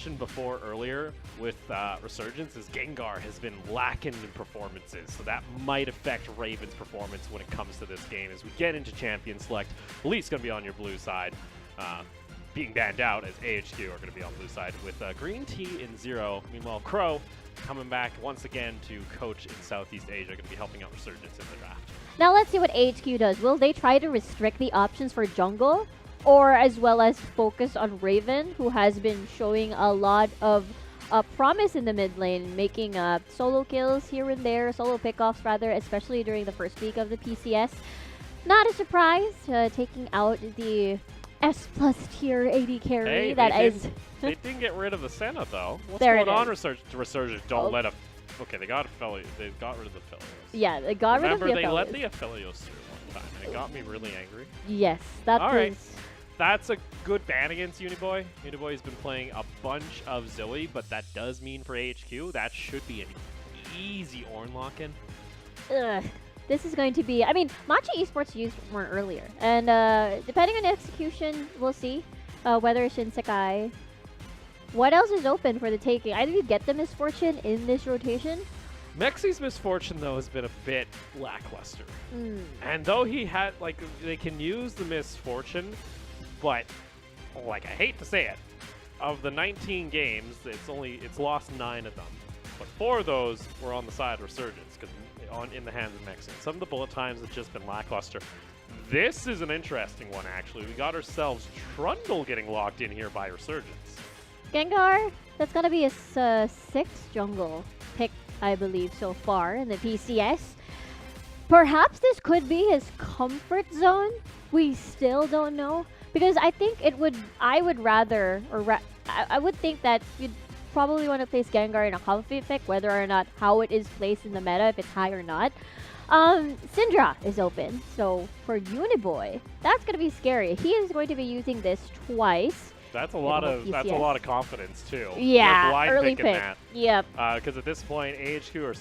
mentioned before earlier with Resurgence is Gengar has been lacking in performances, so that might affect Raven's performance when it comes to this game. As we get into Champion Select, Elite's going to be on your blue side, being banned out as AHQ are going to be on blue side with Green Tea in 0. Meanwhile, Crow coming back once again to coach in Southeast Asia, going to be helping out Resurgence in the draft. Now let's see what AHQ does. Will they try to restrict the options for jungle, or as well as focus on Raven, who has been showing a lot of promise in the mid lane, making solo kills here and there, solo pickoffs rather, especially during the first week of the PCS. Not a surprise, taking out the S+ tier AD carry. Hey, they didn't get rid of the Senna though. What's going on, Resurgence? Don't let a... Okay, they got rid of the Aphelios. Yeah, they got rid of the Aphelios. Remember, they let the Aphelios through one time, and it got me really angry. Yes, that was... Right. That's a good ban against Uniboy. Uniboy's been playing a bunch of Zoe, but that does mean for AHQ, that should be an easy Ornn lock-in. Ugh. This is going to be... I mean, Matcha Esports used more earlier. And depending on execution, we'll see whether Shinsekai... What else is open for the taking? Either you get the Misfortune in this rotation. Mexi's Misfortune, though, has been a bit lackluster. And though he had, like, they can use the Misfortune, but, like, I hate to say it, of the 19 games, it's lost 9 of them. But 4 of those were on the side of Resurgence, in the hands of Mexi. Some of the bullet times have just been lackluster. This is an interesting one, actually. We got ourselves Trundle getting locked in here by Resurgence. Gengar, that's going to be his 6th jungle pick, I believe, so far in the PCS. Perhaps this could be his comfort zone. We still don't know. Because I think I would rather, I would think that you'd probably want to place Gengar in a comfy pick, whether or not how it is placed in the meta, if it's high or not. Syndra is open, so for Uniboy, that's going to be scary. He is going to be using this twice. That's a lot of confidence too. Yeah, early pick. That. Yep. Because at this point, AHQ are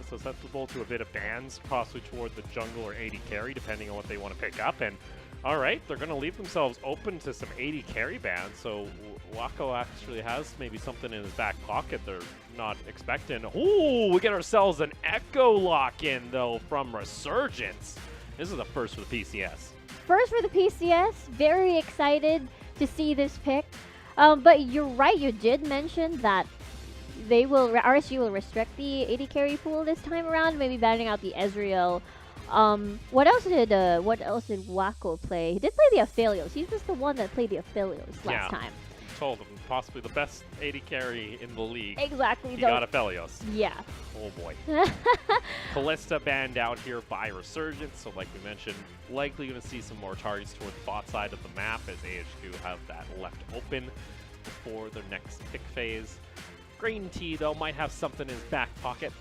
susceptible to a bit of bans, possibly toward the jungle or AD carry, depending on what they want to pick up. And all right, they're going to leave themselves open to some AD carry bans. So Wako actually has maybe something in his back pocket they're not expecting. Ooh, we get ourselves an Echo lock-in though from Resurgence. This is a first for the PCS. First for the PCS. Very excited to see this pick. But you're right, you did mention that RSG will restrict the AD carry pool this time around, maybe banning out the Ezreal. What else did Wako play? He did play the Aphelios. He was the one that played the Aphelios last time. Told him possibly the best AD carry in the league. Exactly. He got Aphelios. Yeah. Oh boy. Callista banned out here by Resurgence, so like we mentioned, likely going to see some more targets toward the bot side of the map as AHQ have that left open before their next pick phase. Green Tea, though, might have something in his back pocket.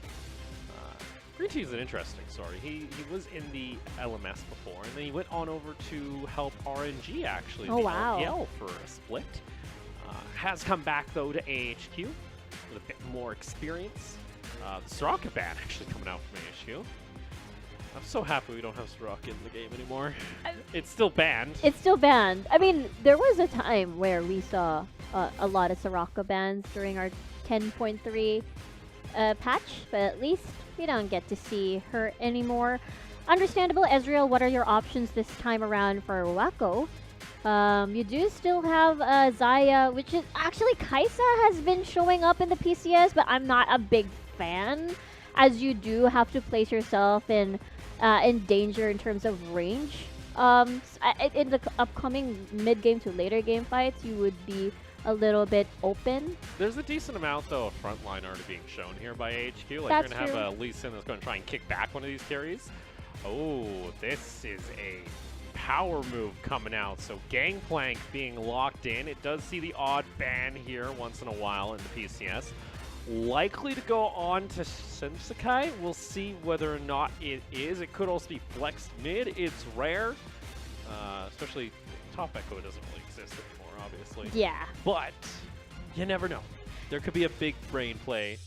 Green Tea is an interesting story. He was in the LMS before, and then he went on over to help RNG, actually, the LPL for a split. Has come back, though, to AHQ with a bit more experience. The Soraka ban actually coming out from AHQ. I'm so happy we don't have Soraka in the game anymore. It's still banned. It's still banned. I mean, there was a time where we saw a lot of Soraka bans during our 10.3 patch, but at least we don't get to see her anymore. Understandable. Ezreal, what are your options this time around for Wako? You do still have Xayah, which is actually Kaisa has been showing up in the PCS, but I'm not a big fan, as you do have to place yourself in danger in terms of range. In the upcoming mid-game to later game fights, you would be a little bit open. There's a decent amount, though, of frontline already being shown here by AHQ. Like, you're going to have Lee Sin that's going to try and kick back one of these carries. Oh, this is a power move coming out. So Gangplank being locked in. It does see the odd ban here once in a while in the PCS. Likely to go on to Shinsekai. We'll see whether or not it is. It could also be flexed mid. It's rare. Especially top echo doesn't really exist anymore, obviously. Yeah. But you never know. There could be a big brain play.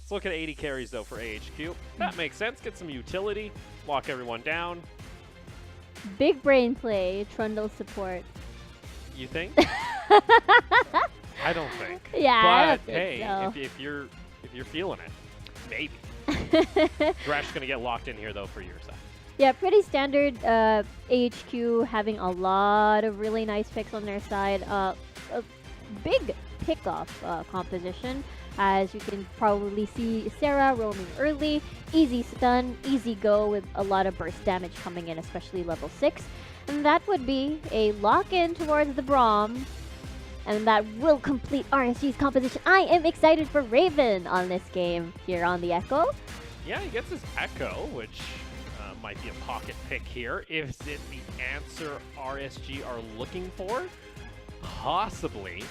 Let's look at 80 carries, though, for AHQ. That makes sense. Get some utility. Lock everyone down. Big brain play, Trundle support. You think? I don't think. Yeah, but I don't think hey, so. if you're feeling it, maybe. Thresh gonna get locked in here though for your side. Yeah, pretty standard. AHQ having a lot of really nice picks on their side. A big pickoff composition, as you can probably see Sarah roaming early. Easy stun, easy go with a lot of burst damage coming in, especially level 6. And that would be a lock-in towards the Braum. And that will complete RSG's composition. I am excited for Raven on this game here on the Echo. Yeah, he gets his Echo, which might be a pocket pick here. Is it the answer RSG are looking for? Possibly,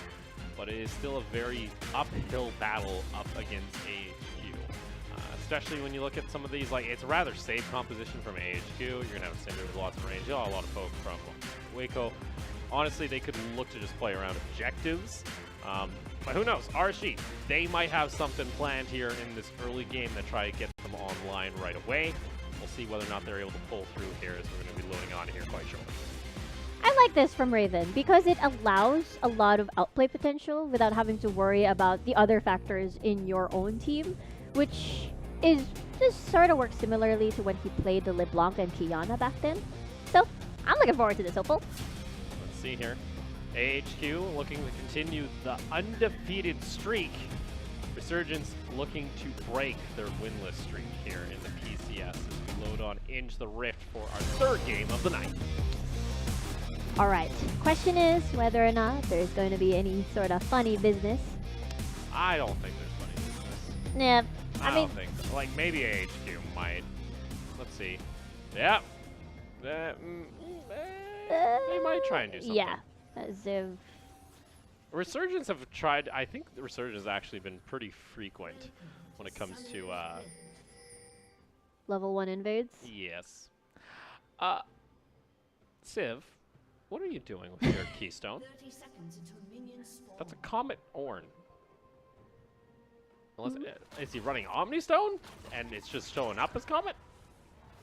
but it is still a very uphill battle up against AHQ. Especially when you look at some of these, like, it's a rather safe composition from AHQ. You're going to have a Cinder with lots of range. You'll have a lot of folk from Waco. Honestly, they could look to just play around objectives. But who knows? RSG, they might have something planned here in this early game that try to get them online right away. We'll see whether or not they're able to pull through here, as we're going to be loading on here quite shortly. I like this from Raven because it allows a lot of outplay potential without having to worry about the other factors in your own team, which is just sort of works similarly to when he played the LeBlanc and Kiana back then. So I'm looking forward to this, hopeful. Let's see here. AHQ looking to continue the undefeated streak. Resurgence looking to break their winless streak here in the PCS as we load on into the Rift for our third game of the night. All right. Question is whether or not there's going to be any sort of funny business. I don't think there's funny business. Yeah. I don't think so. Like, maybe AHQ might. Let's see. Yeah. They might try and do something. Yeah. As if Resurgence have tried. I think the Resurgence has actually been pretty frequent when it comes to level 1 invades. Yes. Civ, what are you doing with your keystone? That's a Comet Orn. Unless is he running Omnistone and it's just showing up as Comet?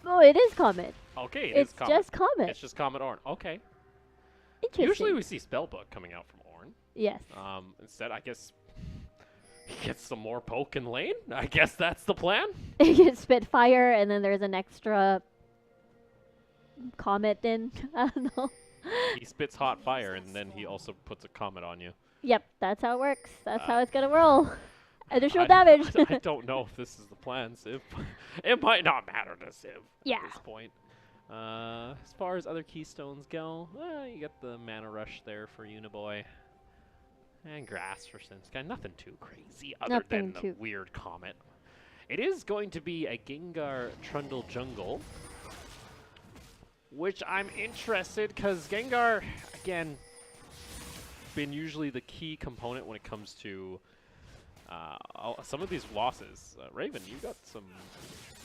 Oh, it is Comet. Okay, it's is Comet. just Comet. It's just Comet Orn. Okay. Interesting. Usually we see Spellbook coming out from Orn. Yes. Instead, I guess he gets some more poke in lane. I guess that's the plan. You can spit fire, and then there's an extra comet in. I don't know. He spits hot fire, and then he also puts a comet on you. Yep, that's how it works. That's how it's gonna roll. Additional I damage. I don't know if this is the plan, Civ. It might not matter to Civ at this point. As far as other keystones go, you get the mana rush there for Uniboy. And grass for Simsky. Nothing too crazy other than the weird comet. It is going to be a Gengar Trundle jungle, which I'm interested because Gengar, again, been usually the key component when it comes to some of these losses. Raven, you got some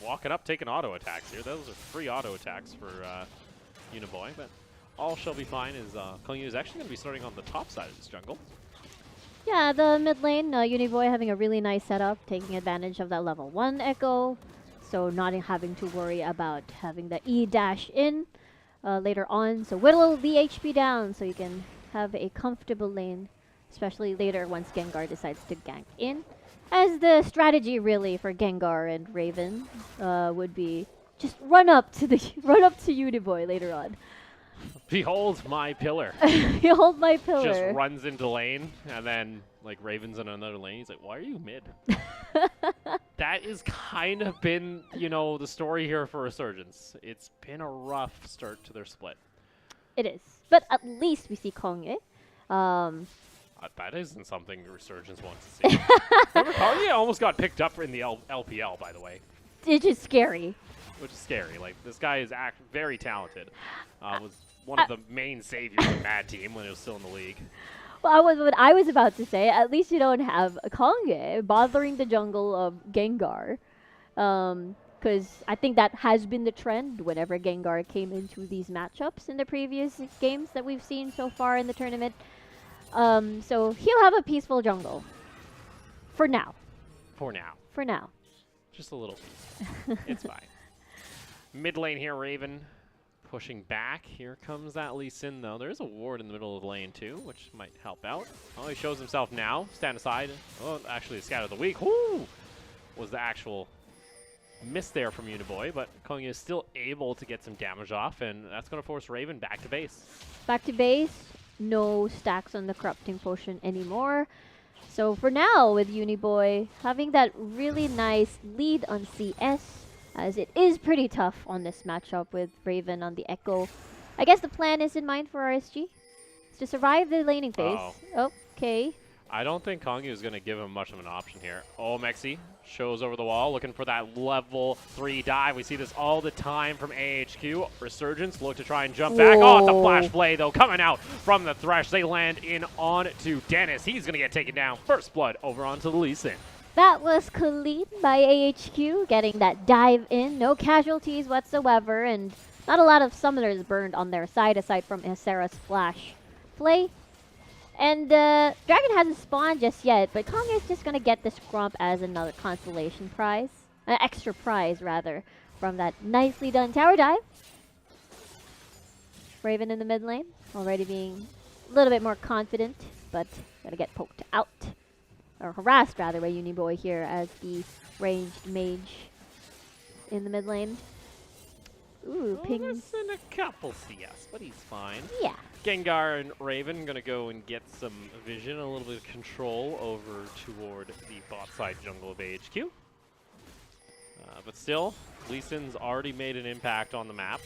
walking up, taking auto attacks here. Those are free auto attacks for Uniboy, but all shall be fine as Kongyu is actually going to be starting on the top side of this jungle. Yeah, the mid lane, Uniboy having a really nice setup, taking advantage of that level 1 echo, so not having to worry about having the E dash in later on. So whittle the HP down so you can have a comfortable lane, especially later once Gengar decides to gank in. As the strategy really for Gengar and Raven would be just run up to Uniboy later on. Behold my pillar. Behold my pillar. Just runs into lane, and then like Raven's in another lane. He's like, "Why are you mid?" That is kind of been, you know, the story here for Resurgence. It's been a rough start to their split. It is, but at least we see Kongye. That isn't something Resurgence wants to see. Remember, Kongye almost got picked up in the LPL, by the way. It's just scary. Which is scary. Like, this guy is very talented. Was one of the main saviors of Mad Team when he was still in the league. Well, what I was about to say, at least you don't have Kongye bothering the jungle of Gengar. Because I think that has been the trend whenever Gengar came into these matchups in the previous games that we've seen so far in the tournament. So he'll have a peaceful jungle. For now. For now. For now. Just a little piece. It's fine. Mid lane here, Raven pushing back. Here comes that Lee Sin, though. There's a ward in the middle of the lane, too, which might help out. Oh, he shows himself now. Stand aside. Oh, actually, Scatter of the Week. Woo! Was the actual miss there from Uniboy, but Kongyu is still able to get some damage off, and that's going to force Raven back to base. Back to base. No stacks on the Corrupting Potion anymore. So for now, with Uniboy having that really nice lead on CS, as it is pretty tough on this matchup with Raven on the Echo. I guess the plan is in mind for RSG. It's to survive the laning phase. Okay. I don't think Kongyu is going to give him much of an option here. Oh, Mexi shows over the wall, looking for that level 3 dive. We see this all the time from AHQ. Resurgence look to try and jump back. Oh, the flash play, though, coming out from the Thresh. They land in on to Dennis. He's going to get taken down. First blood over onto the Lee Sin. That was clean by AHQ, getting that dive in. No casualties whatsoever, and not a lot of summoners burned on their side, aside from Hesera's flash play. And Dragon hasn't spawned just yet, but Kong is just going to get this Grump as another consolation prize. An extra prize, rather, from that nicely done tower dive. Raven in the mid lane, already being a little bit more confident, but going to get poked out. Or harassed, rather, by Uniboy here as the ranged mage in the mid lane. Ooh, pings. In a couple CS, but he's fine. Yeah. Gengar and Raven going to go and get some vision, a little bit of control over toward the bot side jungle of AHQ. But still, Lee Sin's already made an impact on the map.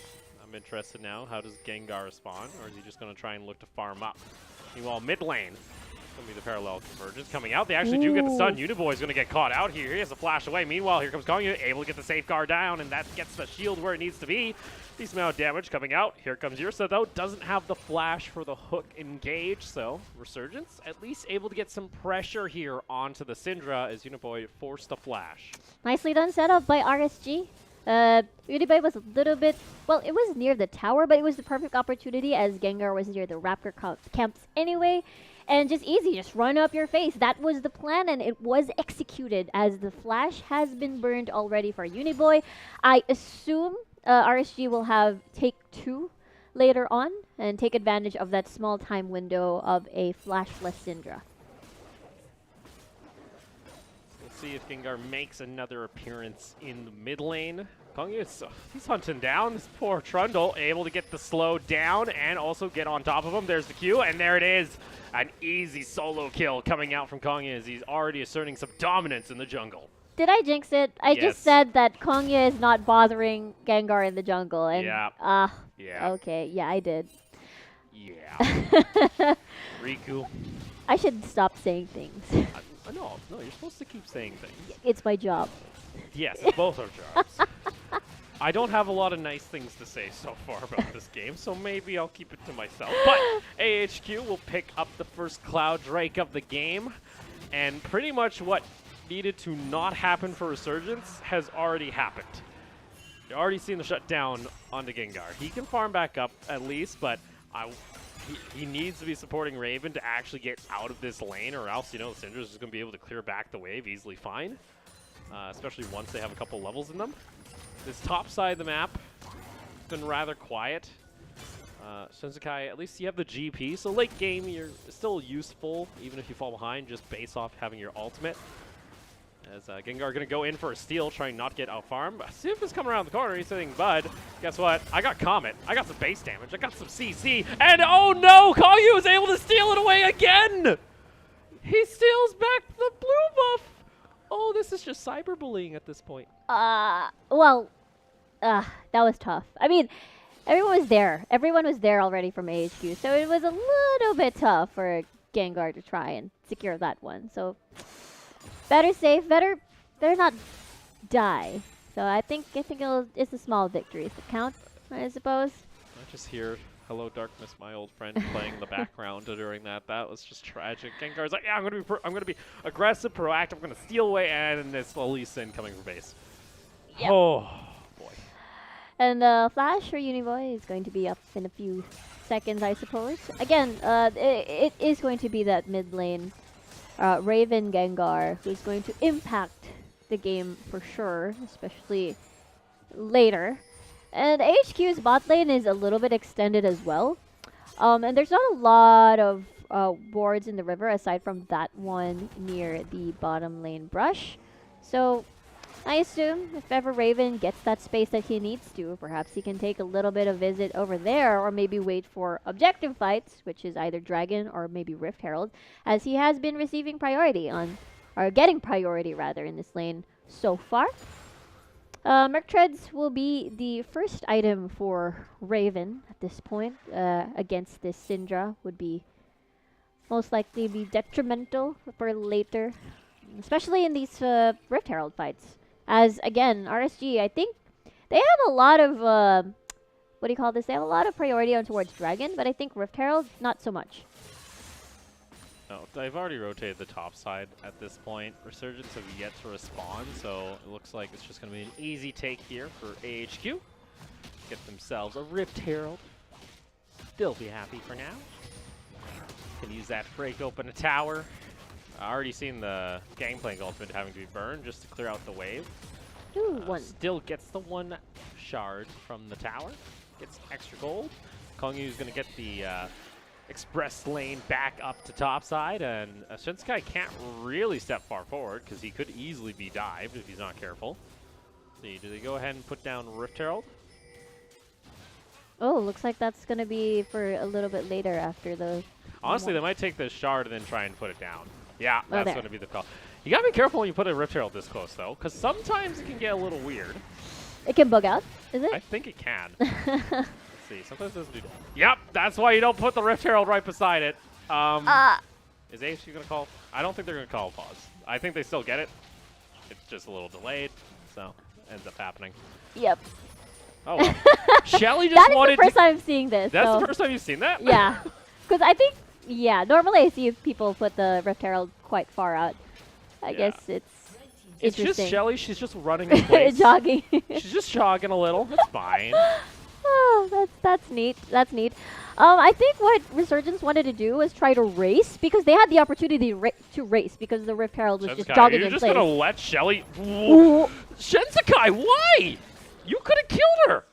I'm interested now, how does Gengar respond? Or is he just going to try and look to farm up? Meanwhile, mid lane. Going to be the parallel convergence coming out. They actually do get the stun. Uniboy is going to get caught out here. He has to flash away. Meanwhile, here comes Kongyu, able to get the safeguard down, and that gets the shield where it needs to be. Decent amount of damage coming out. Here comes Ursa, though. Doesn't have the flash for the hook engage, so Resurgence at least able to get some pressure here onto the Syndra as Uniboy forced the flash. Nicely done setup by RSG. Uniboy was a little bit, well, it was near the tower, but it was the perfect opportunity as Gengar was near the Raptor camps anyway. And just easy, just run up your face. That was the plan, and it was executed as the flash has been burned already for Uniboy. I assume RSG will have take 2 later on and take advantage of that small time window of a flashless Syndra. We'll see if Gengar makes another appearance in the mid lane. Kongyu, he's hunting down this poor Trundle, able to get the slow down and also get on top of him. There's the Q, and there it is. An easy solo kill coming out from Kongyu as he's already asserting some dominance in the jungle. Did I jinx it? I just said that Kongyu is not bothering Gengar in the jungle. And, yeah. Okay, yeah, I did. Yeah. Riku. I should stop saying things. No, you're supposed to keep saying things. It's my job. Yes, both are jobs. I don't have a lot of nice things to say so far about this game, so maybe I'll keep it to myself. But AHQ will pick up the first Cloud Drake of the game, and pretty much what needed to not happen for Resurgence has already happened. You've already seen the shutdown onto Gengar. He can farm back up at least, but he needs to be supporting Raven to actually get out of this lane, or else, you know, Syndra's just going to be able to clear back the wave easily fine, especially once they have a couple levels in them. This top side of the map has been rather quiet. Senzukai, at least you have the GP, so late game you're still useful, even if you fall behind, just base off having your ultimate. As Gengar going to go in for a steal, trying not to get out-farmed. Sif is coming around the corner, he's saying, bud, guess what? I got Comet, I got some base damage, I got some CC, and oh no! Kongyu is able to steal it away again! He steals back the blue buff! Oh, this is just cyberbullying at this point. Well, that was tough. I mean, everyone was there. Everyone was there already from AHQ, so it was a little bit tough for Gengar to try and secure that one. So, better safe, better not die. So I think it's a small victories that count, I suppose. I just hear Hello Darkness, my old friend, playing in the background during that. That was just tragic. Gengar's like, yeah, I'm gonna be aggressive, proactive. I'm gonna steal away, and it's Lee Sin coming for base. Yep. Oh boy. And Flash or Uniboy is going to be up in a few seconds, I suppose. Again, it is going to be that mid lane Raven Gengar who's going to impact the game for sure, especially later. And AHQ's bot lane is a little bit extended as well. And there's not a lot of wards in the river aside from that one near the bottom lane brush. So I assume if ever Raven gets that space that he needs to, perhaps he can take a little bit of visit over there or maybe wait for objective fights, which is either Dragon or maybe Rift Herald, as he has been receiving priority on, or getting priority rather, in this lane so far. Merc Treads will be the first item for Raven at this point. Against this Syndra would be most likely be detrimental for later, especially in these Rift Herald fights. As again, RSG, I think they have a lot of what do you call this? They have a lot of priority on towards Dragon, but I think Rift Herald not so much. No, they've already rotated the top side at this point. Resurgence have yet to respond, so it looks like it's just going to be an easy take here for AHQ. Get themselves a Rift Herald. They'll be happy for now. Can use that to break open a tower. I already seen the Gangplank ultimate having to be burned just to clear out the wave. One. Still gets the one shard from the tower. Gets extra gold. Kongyu's going to get the express lane back up to top side, and Shinsukai can't really step far forward because he could easily be dived if he's not careful. See, do they go ahead and put down Rift Herald? Oh, looks like that's going to be for a little bit later after the... Honestly, they might take the shard and then try and put it down. Yeah, Oh, that's going to be the call. You got to be careful when you put a Rift Herald this close, though, because sometimes it can get a little weird. It can bug out, is it? I think it can. Let's see. Sometimes it doesn't do that. Yep, that's why you don't put the Rift Herald right beside it. Is AHQ going to call? I don't think they're going to call a pause. I think they still get it. It's just a little delayed, so ends up happening. Yep. Oh, well. Shelly just wanted to... That is the first time I'm seeing this. That's so the first time you've seen that? Yeah. Because I think, yeah, normally I see people put the Rift Herald quite far out. I guess it's just Shelly. She's just running in place. Jogging. She's just jogging a little. It's fine. Oh, that's neat. That's neat. I think what Resurgence wanted to do was try to race because they had the opportunity to race because the Rift Herald was just jogging in place. You're just going to let Shelly... Shinsukai, why? You could have killed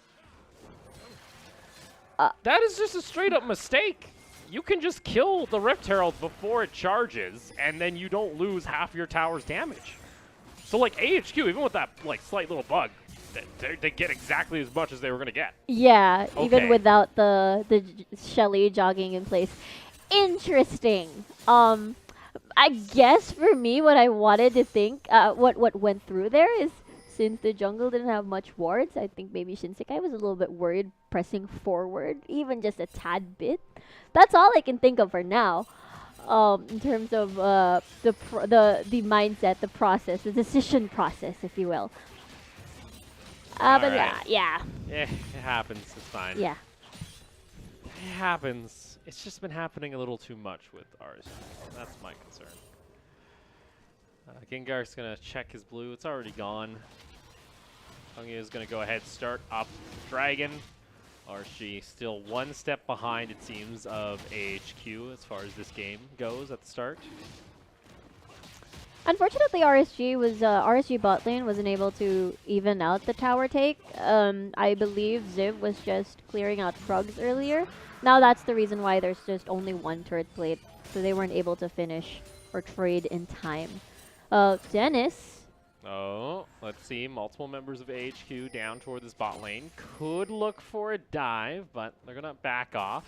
her. That is just a straight-up mistake. You can just kill the Rift Herald before it charges, and then you don't lose half your tower's damage. So, like, AHQ, even with that, like, slight little bug, they get exactly as much as they were going to get. Yeah, okay. Even without the Shelly jogging in place. Interesting. I guess for me, what I wanted to think, what went through there is, since the jungle didn't have much wards, I think maybe Shinsukai was a little bit worried pressing forward, even just a tad bit. That's all I can think of for now, in terms of the mindset, the process, the decision process, if you will. But right. yeah. It happens. It's fine. Yeah. It happens. It's just been happening a little too much with RSG. That's my concern. Gengar's going to check his blue. It's already gone. Kongyu is going to go ahead, start up Dragon. RSG still one step behind, it seems, of AHQ as far as this game goes at the start. Unfortunately, RSG bot lane wasn't able to even out the tower take. I believe Ziv was just clearing out frogs earlier. Now that's the reason why there's just only one turret plate, so they weren't able to finish or trade in time. Dennis. Oh, let's see. Multiple members of AHQ down toward this bot lane. Could look for a dive, but they're going to back off.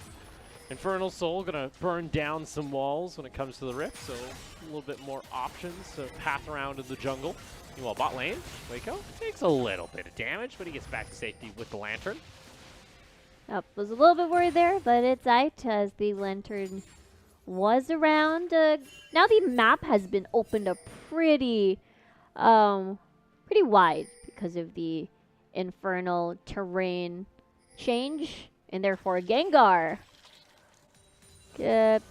Infernal Soul going to burn down some walls when it comes to the Rift, so a little bit more options to path around in the jungle. Meanwhile, bot lane, Waco takes a little bit of damage, but he gets back to safety with the Lantern. Was a little bit worried there, but it's out as the Lantern was around. Now the map has been opened up pretty wide because of the infernal terrain change, and therefore Gengar. Rather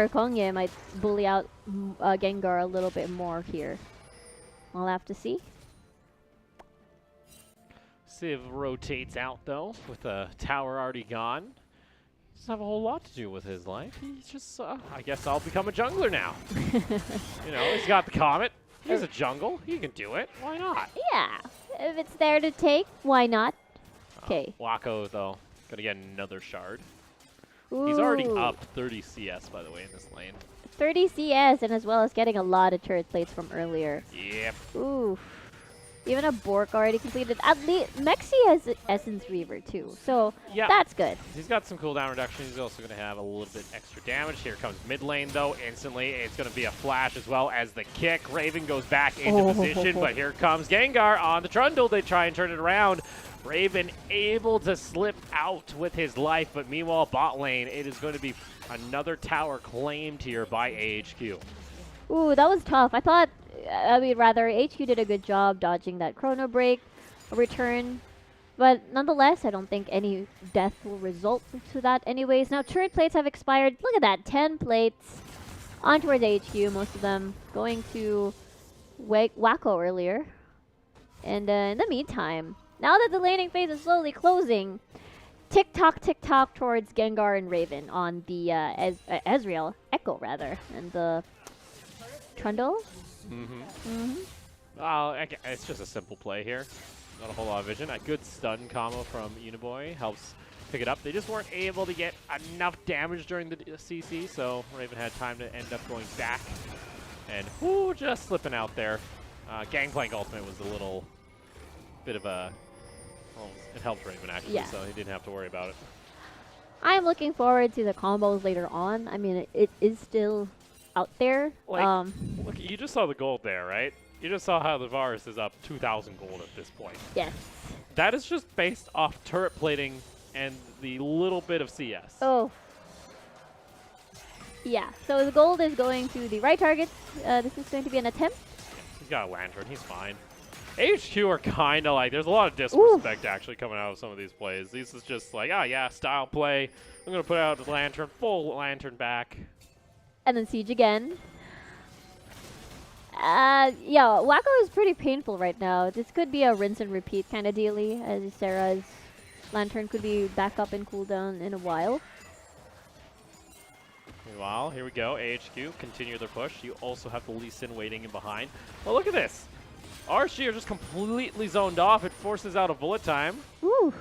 Kongye might bully out Gengar a little bit more here. We'll have to see. Civ rotates out though, with the tower already gone. Doesn't have a whole lot to do with his life. He's just, I guess I'll become a jungler now. You know, he's got the Comet. There's a jungle. He can do it. Why not? Yeah. If it's there to take, why not? Okay. Wako, though, going to get another shard. Ooh. He's already up 30 CS, by the way, in this lane. 30 CS, and as well as getting a lot of turret plates from earlier. Yep. Ooh. Even a Bork already completed. At least Mexi has Essence Reaver too, so that's good. He's got some cooldown reduction. He's also going to have a little bit extra damage. Here comes mid lane, though. Instantly, it's going to be a flash as well as the kick. Raven goes back into position, but here comes Gengar on the Trundle. They try and turn it around. Raven able to slip out with his life, but meanwhile, bot lane, it is going to be another tower claimed here by AHQ. Ooh, that was tough. Rather, AHQ did a good job dodging that chrono break, return. But nonetheless, I don't think any death will result to that anyways. Now, turret plates have expired. Look at that, 10 plates on towards AHQ, most of them going to Wako earlier. And in the meantime, now that the laning phase is slowly closing, tick-tock towards Gengar and Raven on the Ezreal, Echo rather, and the Trundle. It's just a simple play here. Not a whole lot of vision. A good stun combo from Uniboy helps pick it up. They just weren't able to get enough damage during the CC, so Raven had time to end up going back. And just slipping out there. Gangplank ultimate was a little bit of a... Well, it helped Raven actually, so he didn't have to worry about it. I am looking forward to the combos later on. I mean, it is still out there. Like, look, you just saw the gold there, right? You just saw how the Varus is up 2,000 gold at this point. Yes. That is just based off turret plating and the little bit of CS. Oh. Yeah, so the gold is going to the right target. This is going to be an attempt. He's got a lantern. He's fine. AHQ are kind of like, there's a lot of disrespect actually coming out of some of these plays. This is just like, style play. I'm going to put out the lantern, full lantern back. And then Siege again. Wako is pretty painful right now. This could be a rinse and repeat kind of dealy, as Sarah's lantern could be back up in cooldown in a while. Meanwhile, here we go. AHQ continue their push. You also have the Lee Sin waiting in behind. Well, look at this. RSG are just completely zoned off. It forces out a bullet time. Ooh.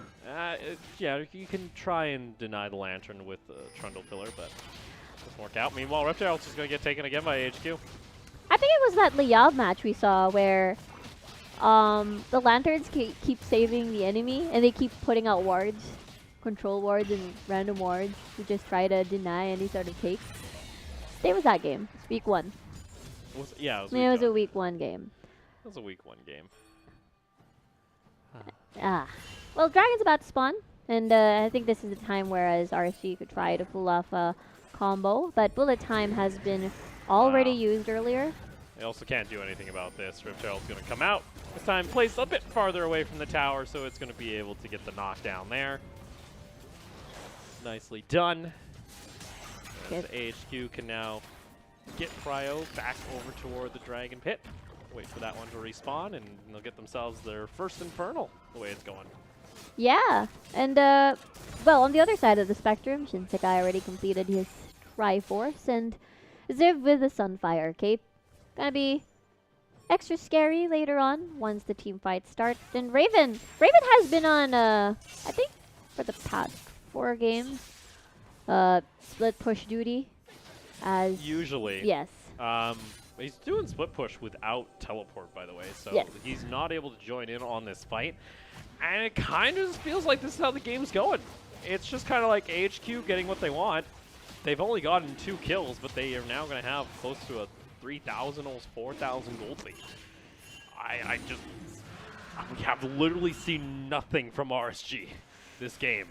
You can try and deny the lantern with the Trundle pillar, but doesn't work out. Meanwhile, Reptile's just going to get taken again by AHQ. I think it was that Liav match we saw where the lanterns keep saving the enemy, and they keep putting out wards, control wards and random wards to just try to deny any sort of takes. It was that game. It's week 1. It was a week 1 game. It was a week 1 game. Well, Dragon's about to spawn, and I think this is the time whereas RSG could try to pull off a combo, but bullet time has been already used earlier. They also can't do anything about this. Riptail's going to come out. This time placed a bit farther away from the tower, so it's going to be able to get the knockdown there. Nicely done. The AHQ can now get Cryo back over toward the Dragon Pit. Wait for that one to respawn, and they'll get themselves their first Infernal, the way it's going. Yeah, and on the other side of the spectrum, Shinsekai already completed his Triforce, and Ziv with the Sunfire Cape. Gonna be extra scary later on once the team fight starts. And Raven has been on, I think, for the past 4 games, split push duty. Usually. Yes. He's doing split push without teleport, by the way, so he's not able to join in on this fight. And it kind of feels like this is how the game's going. It's just kind of like AHQ getting what they want. They've only gotten 2 kills, but they are now going to have close to a 3,000, almost 4,000 gold lead. We have literally seen nothing from RSG this game.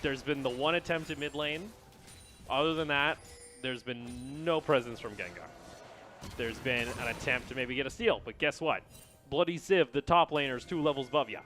There's been the 1 attempt at mid lane. Other than that, there's been no presence from Gengar. There's been an attempt to maybe get a steal, but guess what? Bloody Ziv, the top laner, is 2 levels above ya.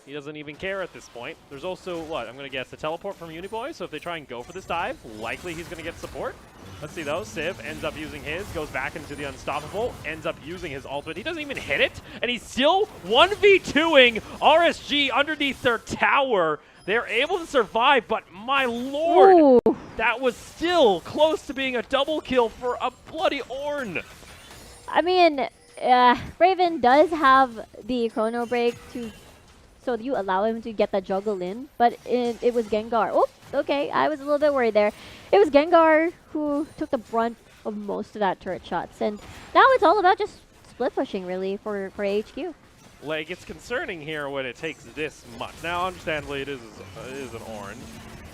He doesn't even care at this point. There's also, what, I'm going to guess, a teleport from Uniboy, so if they try and go for this dive, likely he's going to get support. Let's see, though. Civ ends up using his, goes back into the Unstoppable, ends up using his ultimate. He doesn't even hit it, and he's still 1v2ing RSG underneath their tower. They're able to survive, but my lord, Ooh. That was still close to being a double kill for a bloody Ornn. I mean, Raven does have the chrono break to so you allow him to get the juggle in, but it was Gengar. Oh, okay, I was a little bit worried there. It was Gengar who took the brunt of most of that turret shots, and now it's all about just split pushing, really, for AHQ. Like, it's concerning here when it takes this much. Now, understandably, it is an orange,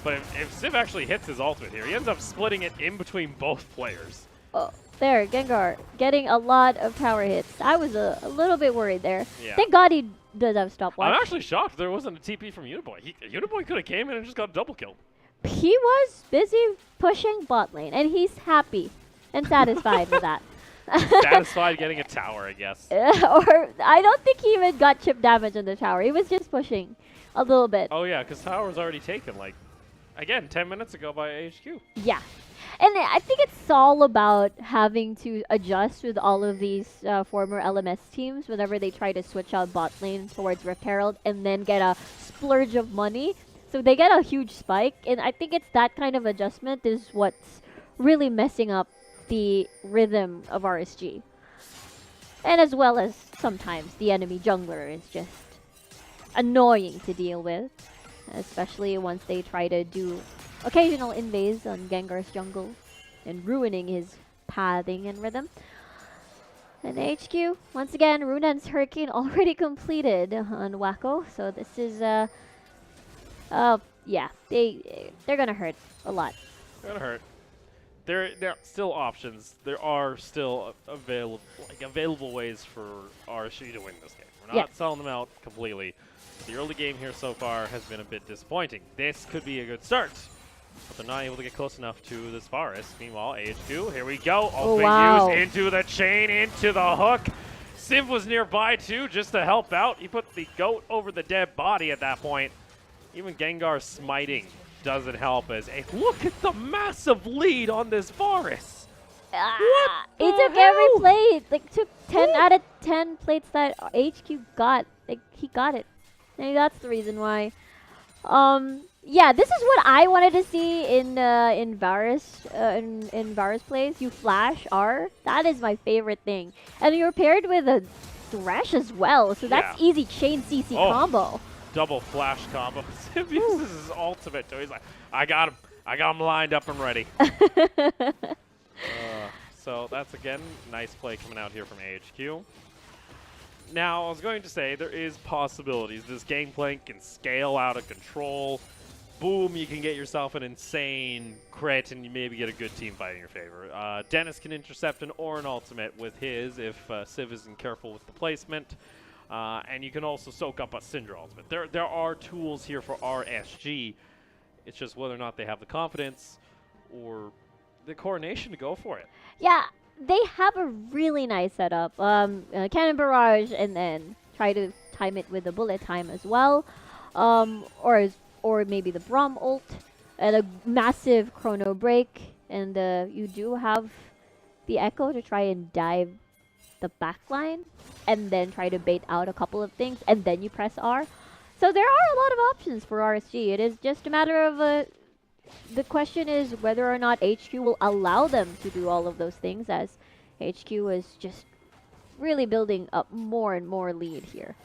but if Civ actually hits his ultimate here, he ends up splitting it in between both players. Oh, there, Gengar getting a lot of tower hits. I was a little bit worried there. Yeah. Thank God he does have stopwatch. I'm actually shocked there wasn't a TP from Uniboy. Uniboy could have came in and just got double killed. He was busy pushing bot lane, and he's happy and satisfied with that. Satisfied getting a tower, I guess. Or I don't think he even got chip damage on the tower. He was just pushing a little bit. Oh yeah, because tower was already taken, like, again, 10 minutes ago by AHQ. Yeah. And I think it's all about having to adjust with all of these former LMS teams whenever they try to switch out bot lane towards Rift Herald and then get a splurge of money. So they get a huge spike, and I think it's that kind of adjustment is what's really messing up the rhythm of RSG. And as well as sometimes the enemy jungler is just annoying to deal with, especially once they try to do occasional invades on Gengar's jungle and ruining his pathing and rhythm. And HQ, once again, Runan's Hurricane already completed on Wacko, so this is, yeah, they're gonna hurt a lot. They're gonna hurt. There are still options. There are still available ways for RSG to win this game. We're not selling them out completely. The early game here so far has been a bit disappointing. This could be a good start, but they're not able to get close enough to this forest. Meanwhile, AHQ, here we go. Open use into the chain, into the hook. Civ was nearby too, just to help out. He put the goat over the dead body at that point. Even Gengar smiting doesn't help us. Hey, look at the massive lead on this forest. He took every plate. Like, took 10 out of 10 plates that HQ got. Like, he got it. Maybe that's the reason why. Yeah, this is what I wanted to see in Varus in Varus plays. You flash R. That is my favorite thing. And you're paired with a Thresh as well, so that's easy chain CC combo. Double flash combo. Civ uses his ultimate too. He's like, I got him lined up and ready. So that's, again, nice play coming out here from AHQ. Now, I was going to say, there is possibilities. This gameplay can scale out of control. Boom, you can get yourself an insane crit, and you maybe get a good team fight in your favor. Dennis can intercept an Orin ultimate with his if Civ isn't careful with the placement. And you can also soak up a Syndra ultimate. There are tools here for RSG. It's just whether or not they have the confidence or the coordination to go for it. Yeah, they have a really nice setup. Cannon Barrage, and then try to time it with the bullet time as well. Or maybe the Braum ult, and a massive chrono break. And you do have the Echo to try and dive the backline, and then try to bait out a couple of things, and then you press R. So there are a lot of options for RSG. It is just a matter of the question is whether or not HQ will allow them to do all of those things, as HQ is just really building up more and more lead here.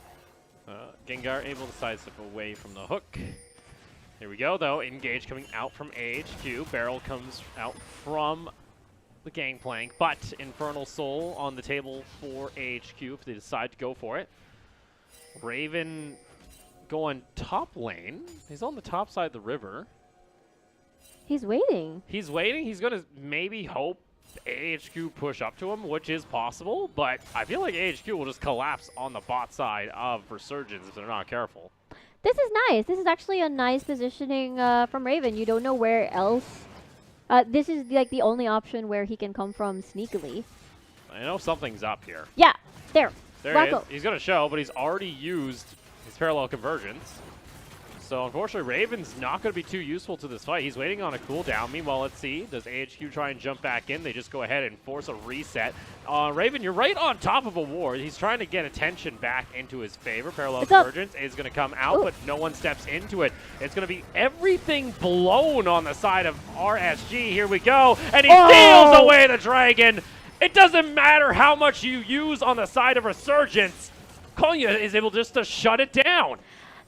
Gengar able to sidestep away from the hook. Here we go, though. Engage coming out from AHQ. Barrel comes out from the gangplank, but Infernal Soul on the table for AHQ if they decide to go for it. Raven going top lane. He's on the top side of the river. He's waiting. He's waiting. He's going to maybe hope AHQ push up to him, which is possible, but I feel like AHQ will just collapse on the bot side of Resurgence if they're not careful. This is nice. This is actually a nice positioning from Raven. You don't know where else. This is like the only option where he can come from sneakily. I know something's up here. Yeah, there. There he is. He's going to show, but he's already used his parallel convergence. So unfortunately, Raven's not going to be too useful to this fight. He's waiting on a cooldown. Meanwhile, let's see. Does AHQ try and jump back in? They just go ahead and force a reset. Raven, you're right on top of a ward. He's trying to get attention back into his favor. Parallel convergence is going to come out, but no one steps into it. It's going to be everything blown on the side of RSG. Here we go. And he steals away the dragon. It doesn't matter how much you use on the side of Resurgence. Konya is able just to shut it down.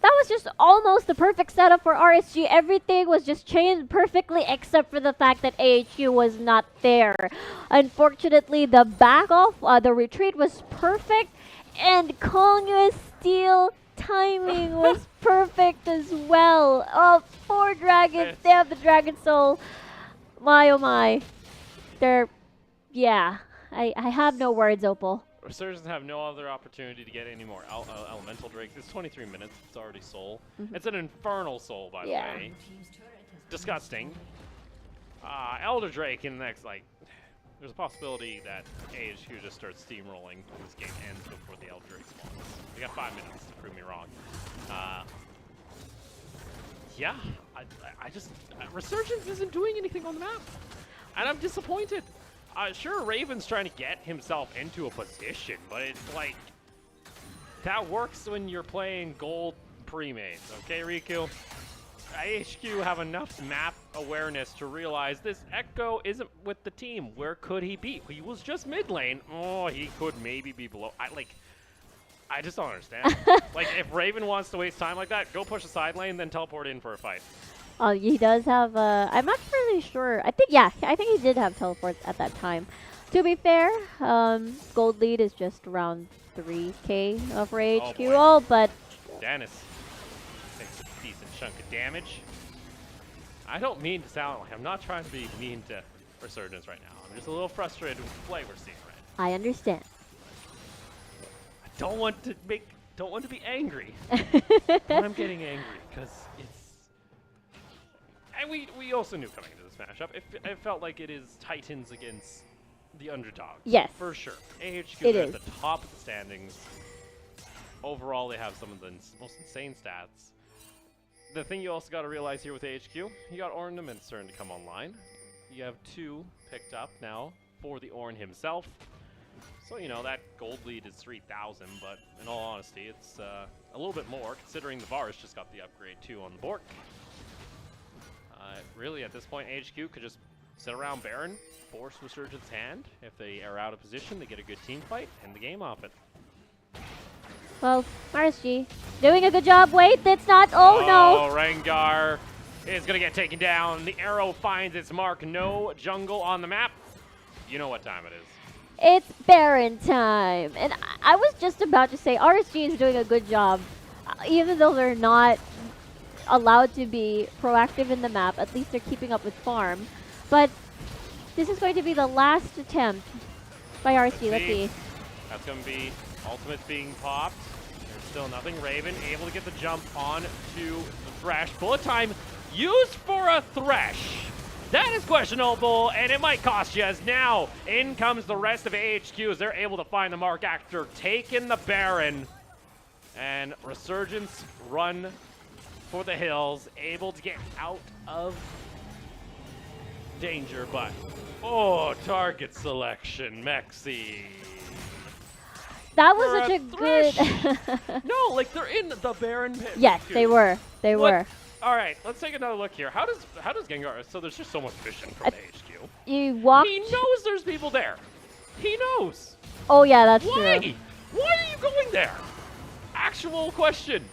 that was just almost the perfect setup for RSG. Everything was just changed perfectly except for the fact that AHQ was not there. Unfortunately, the back off, the retreat was perfect, and Kongyu's steal timing was perfect as well. Oh, 4 dragons, they have the Dragon Soul. My oh my. They're, yeah, I have no words, Opal. Resurgence have no other opportunity to get any more elemental Drake. It's 23 minutes. It's already soul. It's an infernal soul, by the way. Disgusting. Elder Drake in the next, like, there's a possibility that AHQ just starts steamrolling when this game ends before the Elder Drake spawns. We got 5 minutes to prove me wrong. Yeah, I just Resurgence isn't doing anything on the map, and I'm disappointed. Sure, Raven's trying to get himself into a position, but it's like, that works when you're playing gold pre-mates, okay, Riku? AHQ have enough map awareness to realize this Echo isn't with the team. Where could he be? He was just mid lane. Oh, he could maybe be below. I just don't understand. Like, if Raven wants to waste time like that, go push a side lane, then teleport in for a fight. He does have, I'm not really sure. I think he did have teleports at that time. To be fair, gold lead is just around 3k for AHQ, but... Dennis takes a decent chunk of damage. I don't mean to sound like, I'm not trying to be mean to Resurgence right now. I'm just a little frustrated with the play we're seeing right now. I understand. I don't want to be angry, but I'm getting angry because it's... And we also knew coming into this matchup, it felt like it is Titans against the underdogs. Yes. For sure. AHQ is at the top of the standings. Overall, they have some of the most insane stats. The thing you also got to realize here with AHQ, you got ornaments starting to come online. You have 2 picked up now for the Ornn himself. So, you know, that gold lead is 3,000, but in all honesty, it's a little bit more, considering the Varus just got the upgrade too on the Bork. Really, at this point, AHQ could just sit around Baron, force Resurgence's hand. If they are out of position, they get a good team fight, end the game off it. Well, RSG doing a good job. Wait, that's not. Oh no! Oh, Rengar is going to get taken down. The arrow finds its mark. No jungle on the map. You know what time it is. It's Baron time. And I was just about to say RSG is doing a good job. Even though they're not allowed to be proactive in the map, at least they're keeping up with farm. But this is going to be the last attempt by RSG. Let's see. That's going to be ultimates being popped. There's still nothing. Raven able to get the jump on to the Thresh. Bullet time used for a Thresh. That is questionable, and it might cost you, as now in comes the rest of AHQ as they're able to find the mark after taking the Baron. And Resurgence run for the hills, able to get out of danger, but target selection, Mexi. That was such a good... No, like they're in the Baron pit. Yes, they were. They were. All right, let's take another look here. How does Gengar? So there's just so much vision from AHQ. You walked. He knows there's people there. He knows. Oh yeah, that's true. Why are you going there? Actual question.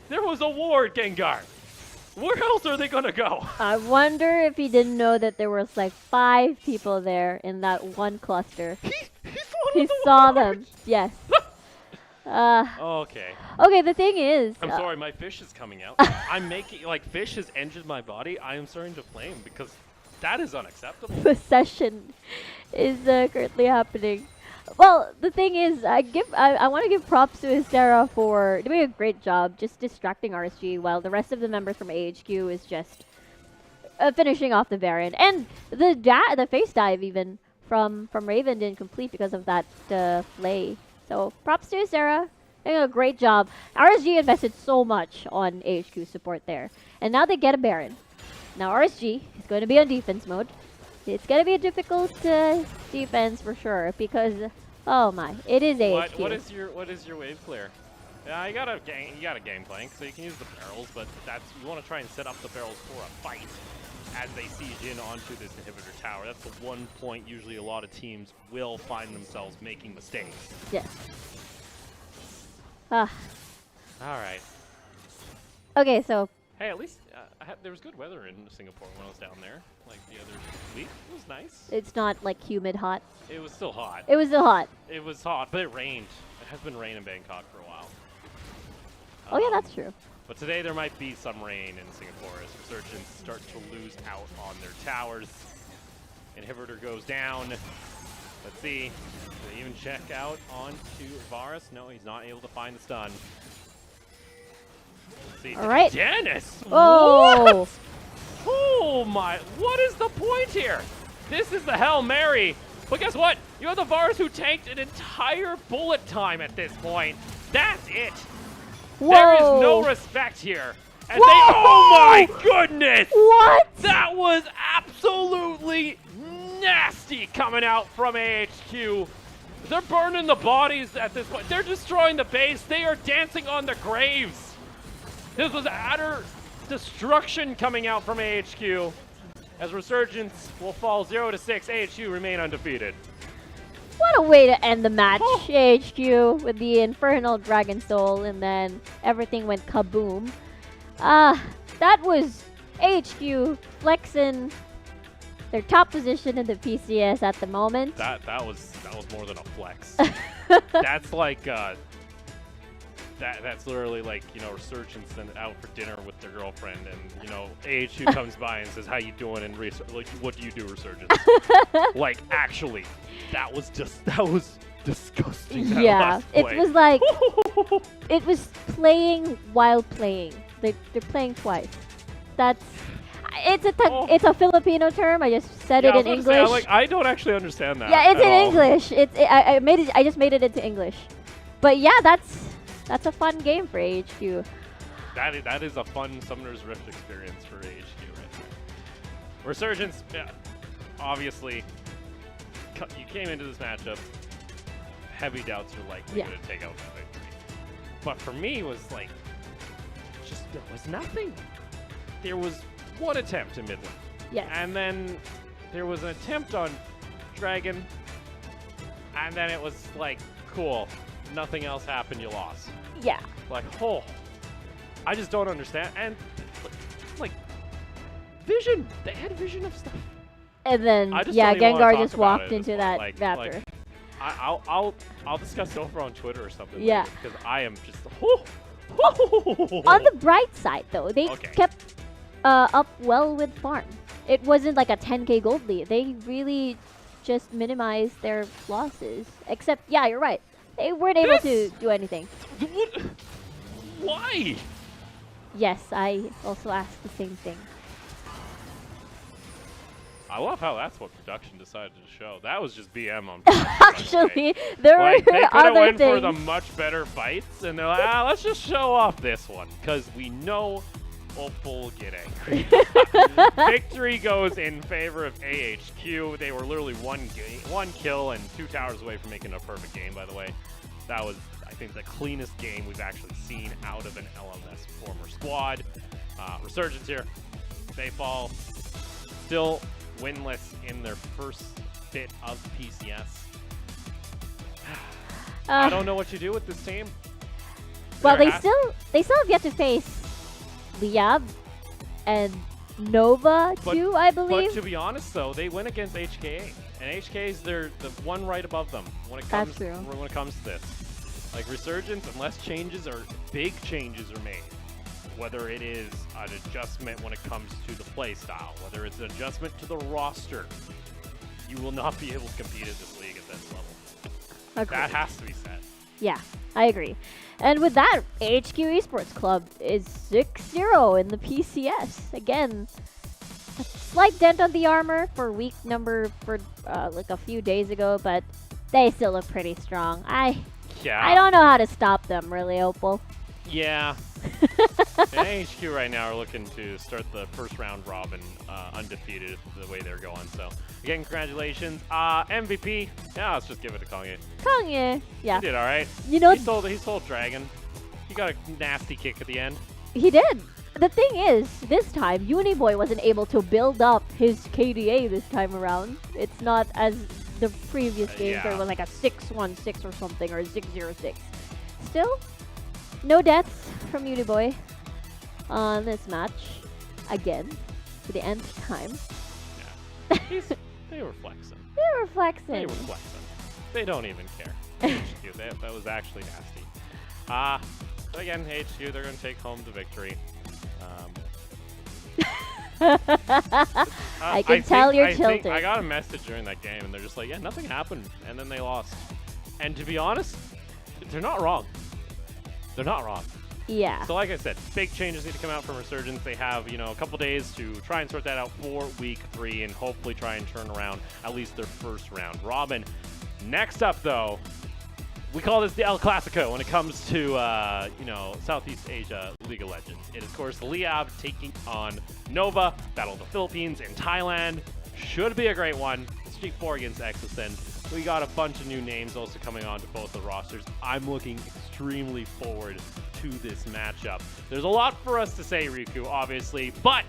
There was a ward, Gengar. Where else are they gonna go? I wonder if he didn't know that there was like 5 people there in that one cluster. He saw them. Yes. Okay. Okay, the thing is... I'm sorry, my fish is coming out. I'm making, like, fish has entered my body. I am starting to flame because that is unacceptable. Possession is currently happening. Well, the thing is, I want to give props to Hystera for doing a great job just distracting RSG while the rest of the members from AHQ is just finishing off the Baron. And the face dive even from Raven didn't complete because of that flay. So props to Hystera, doing a great job. RSG invested so much on AHQ support there. And now they get a Baron. Now RSG is going to be on defense mode. It's going to be a difficult defense for sure because, oh my, it is AHQ. What is your wave clear? Yeah, you got a game plank, so you can use the barrels, but you want to try and set up the barrels for a fight as they siege in onto this inhibitor tower. That's the one point usually a lot of teams will find themselves making mistakes. Yes. All right. Okay, so Hey, at least there was good weather in Singapore when I was down there. Like the other week, it was nice. it's not like humid hot. It was still hot. It was still hot. It was hot, but it rained. It has been raining in Bangkok for a while. Oh yeah, that's true. But today there might be some rain in Singapore as Resurgence start to lose out on their towers. Inhibitor goes down. Let's see. Do they even check out onto Varus? No, he's not able to find the stun. Let's see. All right. Dennis! Oh! What? Oh my, what is the point here? This is the Hail Mary. But guess what? You have the Varus who tanked an entire bullet time at this point. That's it. Whoa. There is no respect here. As Whoa. they, oh my goodness! What? That was absolutely nasty coming out from AHQ. They're burning the bodies at this point. They're destroying the base. They are dancing on the graves. This was utter destruction coming out from AHQ. As Resurgence will fall 0-6, AHQ remain undefeated. What a way to end the match. AHQ with the Infernal Dragon Soul, and then everything went kaboom. That was AHQ flexing their top position in the PCS at the moment. That was more than a flex. That's like that's literally like, you know, Resurgence and out for dinner with their girlfriend, and you know, AHQ comes by and says, "How you doing?" And like, "What do you do, Resurgence?" Like, actually, that was disgusting. That Yeah, it play. was like it was playing while playing. They're playing twice. It's a Filipino term. I just said it in English. I don't actually understand that. Yeah, it's in all. English. I just made it into English. But yeah, that's a fun game for AHQ. That is a fun Summoner's Rift experience for AHQ right there. Resurgence, yeah, obviously, you came into this matchup, heavy doubts you're likely going to take out the victory. But for me, it was like, there was nothing. There was one attempt in mid lane. Yes. And then there was an attempt on Dragon, and then it was like, cool, nothing else happened, you lost. Yeah. Like, oh, I just don't understand. And like, vision, they had vision of stuff. And then Gengar just walked into that Raptor. Like, I'll discuss it over on Twitter or something. Yeah. Because I am just On the bright side, though, they kept up well with farm. It wasn't like a 10k gold lead. They really just minimized their losses. Except, yeah, you're right. They weren't able to do anything. Why? Yes, I also asked the same thing. I love how that's what production decided to show. That was just BM on Actually, there were they could have other went things. for the much better fights, and they're like, let's just show off this one, because we know Opal will get angry. Victory goes in favor of AHQ. They were literally one kill and 2 towers away from making a perfect game, by the way. That was, I think, the cleanest game we've actually seen out of an LMS former squad. Resurgence here. They fall. Still winless in their first bit of PCS. I don't know what you do with this team. Well, they still have yet to face Liab and Nova too, I believe. But to be honest, though, they went against HKA, and HKA is the one right above them when it comes to this. Like Resurgence, unless big changes are made, whether it is an adjustment when it comes to the play style, whether it's an adjustment to the roster, you will not be able to compete at this league at this level. Agreed. That has to be said. Yeah, I agree. And with that, AHQ Esports Club is 6-0 in the PCS. Again, a slight dent on the armor for week number like a few days ago, but they still look pretty strong. I don't know how to stop them, really, Opal. Yeah. And AHQ right now are looking to start the first round robin undefeated the way they're going. So, again, congratulations. MVP, yeah, let's just give it to Kanye. Kanye, yeah. He did all right. You know, he sold Dragon. He got a nasty kick at the end. He did. The thing is, this time, Uniboy wasn't able to build up his KDA this time around. It's not as the previous games where it was like a 6-1-6 or something, or a 6-0-6. Still, no deaths from Uniboy. on this match again for the nth time. Yeah. They were flexing. They were flexing. They were flexing. They don't even care. HQ, that was actually nasty. But again, HQ, they're going to take home the victory. I can tell you're tilted. I got a message during that game, and they're just like, yeah, nothing happened, and then they lost. And to be honest, they're not wrong. They're not wrong. Yeah. So like I said, big changes need to come out from Resurgence. They have, a couple days to try and sort that out for Week 3 and hopefully try and turn around at least their first round. Robin, next up, though, we call this the El Clasico when it comes to, Southeast Asia League of Legends. It is, of course, Liab taking on Nova, Battle of the Philippines in Thailand. Should be a great one. Streak 4 against Exosen. We got a bunch of new names also coming onto both the rosters. I'm looking extremely forward to this matchup. There's a lot for us to say, Riku, obviously, but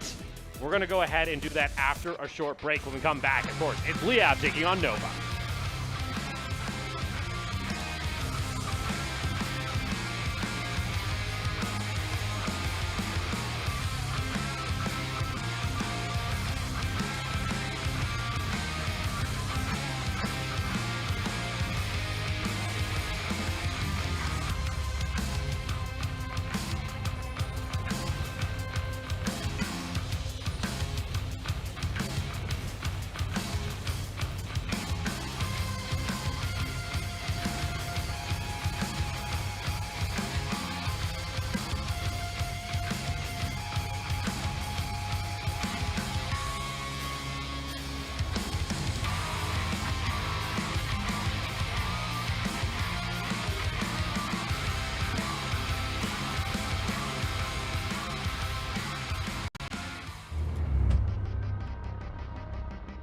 we're going to go ahead and do that after a short break when we come back. Of course, it's Liab taking on Nova.